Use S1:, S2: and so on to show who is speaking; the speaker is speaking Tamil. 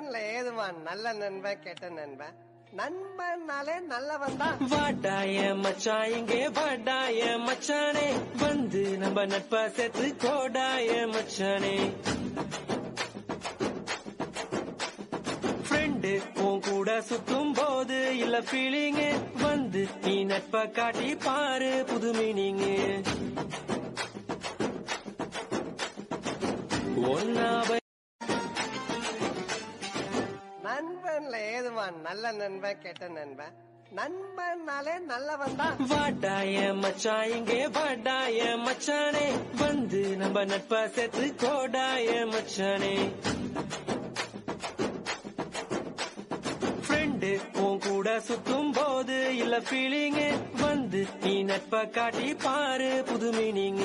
S1: நண்பன்ல ஏதுவான் நல்ல நண்பன் கெட்ட நண்பன். நண்பன்னாலே நல்லவன் தான்.
S2: வாடாய மச்சான் இங்கே வாடாய மச்சானே, வந்து நம்ம நட்பா சேர்த்து கோடாய மச்சானே. ஃப்ரெண்டு உன் கூட சுத்தும் போது இல்ல ஃபீலிங், வந்து நீ நட்பா காட்டி பாரு புது மீனிங். ஒன்னாவை
S1: நண்பன்ல ஏதுவான் நல்ல நண்பன் கெட்ட நண்பன். நண்பன்னாலே நல்லவன் தான்.
S2: வாடாய மச்சான் இங்கே வாடாய மச்சானே, வந்து நம்ம நட்பா சேர்த்து கோடாய மச்சானே. ஃப்ரெண்டு உன் கூட சுத்தும் போது இல்ல ஃபீலிங், வந்து நீ நட்பா காட்டி பாரு புது மீனிங்.